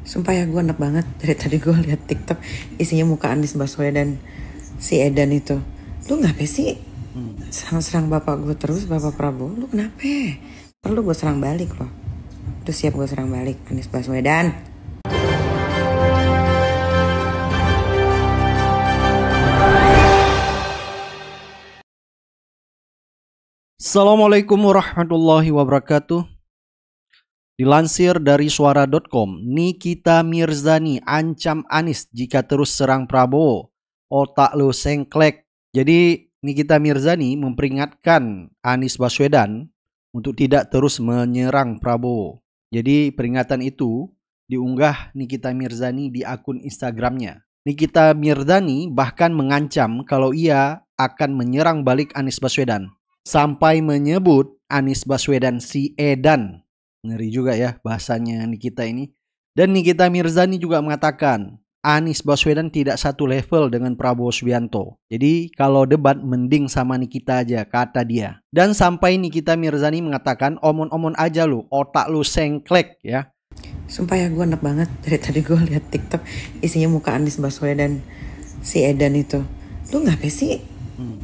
Sumpah ya, gue enak banget. Dari tadi gue lihat TikTok isinya muka Anies Baswedan, si Edan itu. Lu ngapa sih serang-serang bapak gue terus, Bapak Prabowo? Lu kenapa? Perlu gue serang balik loh. Udah siap gue serang balik Anies Baswedan. Assalamualaikum warahmatullahi wabarakatuh. Dilansir dari suara.com, Nikita Mirzani ancam Anies jika terus serang Prabowo. Otak lo sengklek. Jadi Nikita Mirzani memperingatkan Anies Baswedan untuk tidak terus menyerang Prabowo. Jadi peringatan itu diunggah Nikita Mirzani di akun Instagramnya. Nikita Mirzani bahkan mengancam kalau ia akan menyerang balik Anies Baswedan. Sampai menyebut Anies Baswedan si Edan. Ngeri juga ya bahasanya Nikita ini. Dan Nikita Mirzani juga mengatakan Anies Baswedan tidak satu level dengan Prabowo Subianto. Jadi kalau debat mending sama Nikita aja, kata dia. Dan sampai Nikita Mirzani mengatakan omon-omon aja lu, otak lu sengklek ya. Sumpah ya, gue enak banget. Dari tadi gue lihat TikTok isinya muka Anies Baswedan, si Edan itu. Lu ngapa sih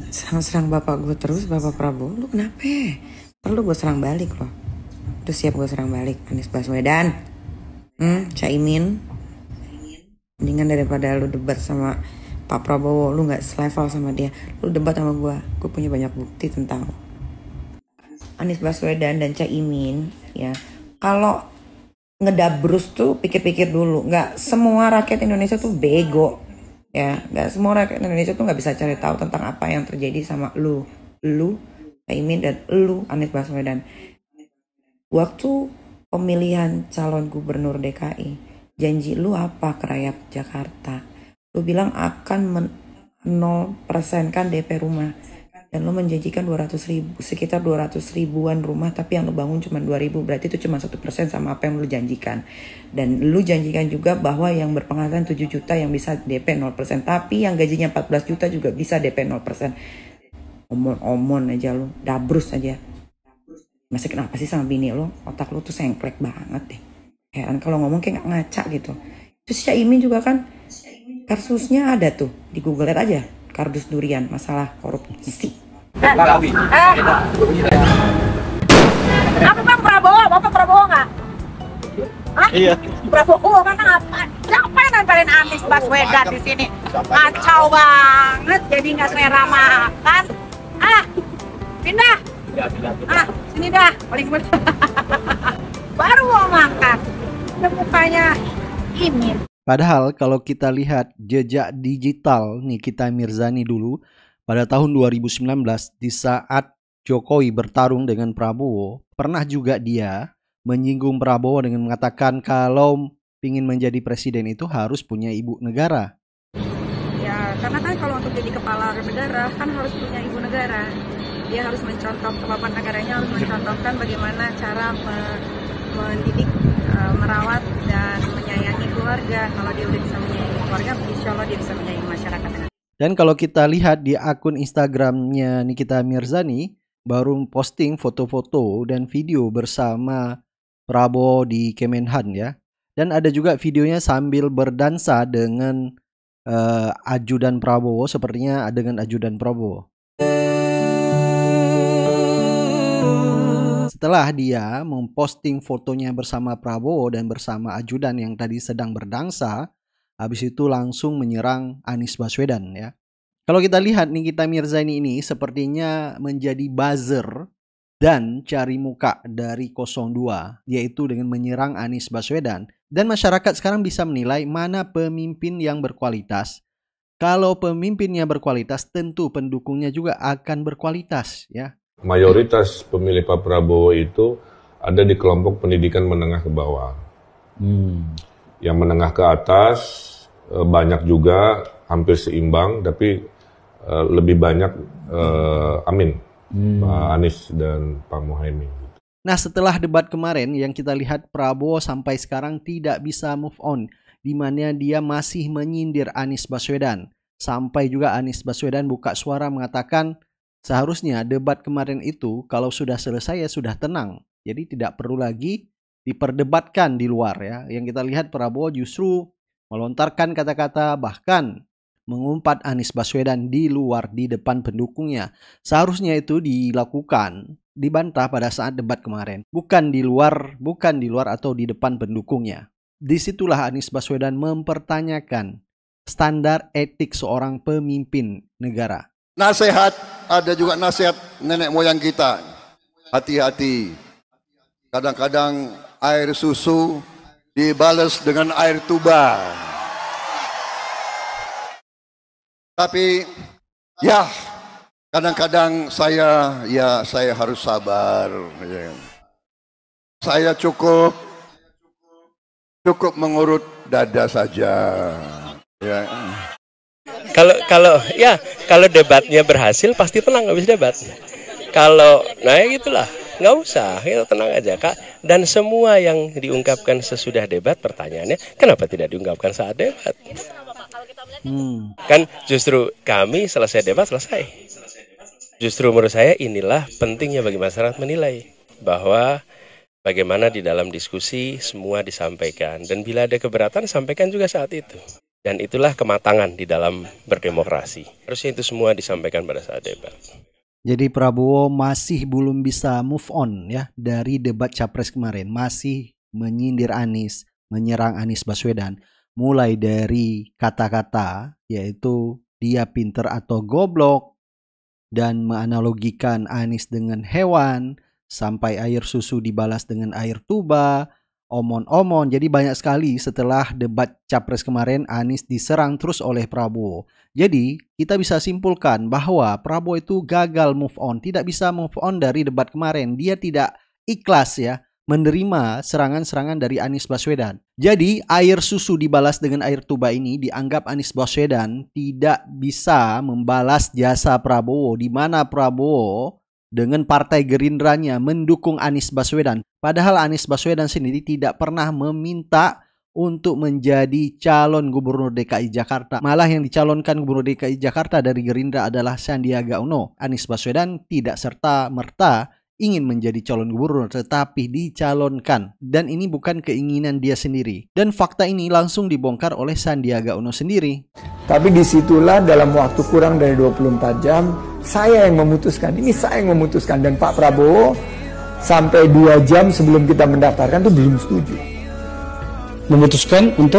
serang-serang bapak gue terus, Bapak Prabowo? Lu kenapa? Perlu gue serang balik loh. Udah siap gue serang balik Anies Baswedan. Caimin, mendingan daripada lu debat sama Pak Prabowo, lu gak selevel sama dia, lu debat sama gue punya banyak bukti tentang Anies Baswedan dan Caimin ya. Kalau ngedabrus tuh pikir-pikir dulu. Gak semua rakyat Indonesia tuh bego ya. Gak semua rakyat Indonesia tuh gak bisa cari tahu tentang apa yang terjadi sama lu Caimin, dan lu Anies Baswedan. Waktu pemilihan calon gubernur DKI, janji lu apa ke rakyat Jakarta? Lu bilang akan 0% kan DP rumah, dan lu menjanjikan 200.000, sekitar 200.000-an rumah, tapi yang lu bangun cuma 2.000, berarti itu cuma 1% sama apa yang lu janjikan. Dan lu janjikan juga bahwa yang berpenghasilan 7 juta yang bisa DP 0%, tapi yang gajinya 14 juta juga bisa DP 0%. Omon-omon aja lu, dabrus aja. Masih kenapa sih sama bini lo? Otak lo tuh sengklek banget deh. Heran kalau ngomong kayak gak ngaca gitu. Terus Caimin juga kan kasusnya ada tuh, di Google Lihat aja, kardus durian, masalah korupsi. Apa Bang Prabowo? Bapak Prabowo nggak? Hah? Iya. Prabowo kan apa? Siapa yang nempelin Anies Baswedan di sini? Kacau banget, jadi nggak selera makan. Pindah. Sini dah, paling bener. Baru mau makan, udah mukanya ini. Padahal kalau kita lihat jejak digital Nikita Mirzani dulu pada tahun 2019 di saat Jokowi bertarung dengan Prabowo, pernah juga dia menyinggung Prabowo dengan mengatakan kalau ingin menjadi presiden itu harus punya ibu negara. Ya, karena kan kalau untuk jadi kepala negara kan harus punya ibu negara. Dia harus mencontoh kemampuan negaranya, harus mencontohkan bagaimana cara mendidik, merawat dan menyayangi keluarga. Kalau dia udah bisa menyayangi keluarga, insya Allah dia bisa menyayangi masyarakat. Dan kalau kita lihat di akun Instagramnya Nikita Mirzani, baru posting foto-foto dan video bersama Prabowo di Kemenhan ya. Dan ada juga videonya sambil berdansa dengan ajudan Prabowo, sepertinya dengan ajudan Prabowo. Setelah dia memposting fotonya bersama Prabowo dan bersama ajudan yang tadi sedang berdansa, habis itu langsung menyerang Anies Baswedan ya. Kalau kita lihat Nikita Mirzani ini sepertinya menjadi buzzer dan cari muka dari 02, yaitu dengan menyerang Anies Baswedan. Dan masyarakat sekarang bisa menilai mana pemimpin yang berkualitas. Kalau pemimpinnya berkualitas, tentu pendukungnya juga akan berkualitas ya. Mayoritas pemilih Pak Prabowo itu ada di kelompok pendidikan menengah ke bawah. Yang menengah ke atas banyak juga, hampir seimbang, tapi lebih banyak Amin, Pak Anies dan Pak Muhaimin. Nah, setelah debat kemarin yang kita lihat Prabowo sampai sekarang tidak bisa move on, di mana dia masih menyindir Anies Baswedan. Sampai juga Anies Baswedan buka suara mengatakan seharusnya debat kemarin itu kalau sudah selesai ya sudah tenang. Jadi tidak perlu lagi diperdebatkan di luar ya. Yang kita lihat Prabowo justru melontarkan kata-kata bahkan mengumpat Anies Baswedan di luar di depan pendukungnya. Seharusnya itu dilakukan, dibantah pada saat debat kemarin. Bukan di luar atau di depan pendukungnya. Disitulah Anies Baswedan mempertanyakan standar etik seorang pemimpin negara. Nasihat, ada juga nasihat nenek moyang kita. Hati-hati. Kadang-kadang air susu dibalas dengan air tuba. Tapi ya kadang-kadang saya harus sabar. Saya cukup mengurut dada saja. Ya. Kalau debatnya berhasil pasti tenang habis debat. Nah gitulah, nggak usah, kita tenang aja Kak. Dan semua yang diungkapkan sesudah debat, pertanyaannya kenapa tidak diungkapkan saat debat? Kan justru kami selesai debat selesai. Justru menurut saya inilah pentingnya bagi masyarakat menilai bahwa bagaimana di dalam diskusi semua disampaikan dan bila ada keberatan sampaikan juga saat itu. Dan itulah kematangan di dalam berdemokrasi. Harusnya itu semua disampaikan pada saat debat. Jadi Prabowo masih belum bisa move on ya dari debat Capres kemarin. Masih menyindir Anies, menyerang Anies Baswedan. Mulai dari kata-kata yaitu dia pinter atau goblok. Dan menganalogikan Anies dengan hewan. Sampai air susu dibalas dengan air tuba. Omon-omon, jadi banyak sekali setelah debat Capres kemarin Anies diserang terus oleh Prabowo. Jadi kita bisa simpulkan bahwa Prabowo itu gagal move on, tidak bisa move on dari debat kemarin. Dia tidak ikhlas ya menerima serangan-serangan dari Anies Baswedan. Jadi air susu dibalas dengan air tuba ini dianggap Anies Baswedan tidak bisa membalas jasa Prabowo, di mana Prabowo dengan partai Gerindranya mendukung Anies Baswedan. Padahal Anies Baswedan sendiri tidak pernah meminta untuk menjadi calon gubernur DKI Jakarta. Malah yang dicalonkan gubernur DKI Jakarta dari Gerindra adalah Sandiaga Uno. Anies Baswedan tidak serta-merta ingin menjadi calon gubernur, tetapi dicalonkan. Dan ini bukan keinginan dia sendiri. Dan fakta ini langsung dibongkar oleh Sandiaga Uno sendiri. Tapi disitulah dalam waktu kurang dari 24 jam, saya yang memutuskan. Ini saya yang memutuskan. Dan Pak Prabowo sampai 2 jam sebelum kita mendaftarkan itu belum setuju.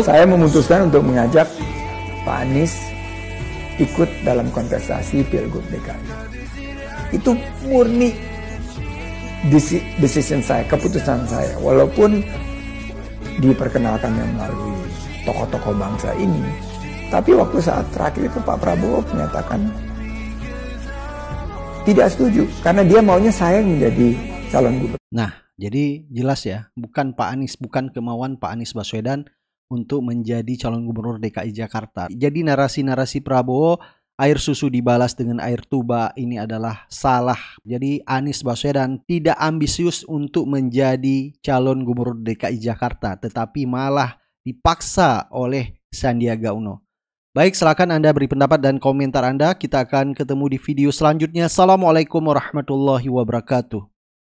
Saya memutuskan untuk mengajak Pak Anies ikut dalam kontestasi Pilgub DKI. Itu murni decision saya, keputusan saya. Walaupun diperkenalkannya melalui tokoh-tokoh bangsa ini, tapi waktu saat terakhir itu Pak Prabowo menyatakan tidak setuju karena dia maunya saya menjadi calon gubernur. Nah, jadi jelas ya, bukan Pak Anies, bukan kemauan Pak Anies Baswedan untuk menjadi calon gubernur DKI Jakarta. Jadi narasi-narasi Prabowo air susu dibalas dengan air tuba ini adalah salah. Jadi Anies Baswedan tidak ambisius untuk menjadi calon gubernur DKI Jakarta, tetapi malah dipaksa oleh Sandiaga Uno. Baik, silakan Anda beri pendapat dan komentar Anda. Kita akan ketemu di video selanjutnya. Assalamualaikum warahmatullahi wabarakatuh.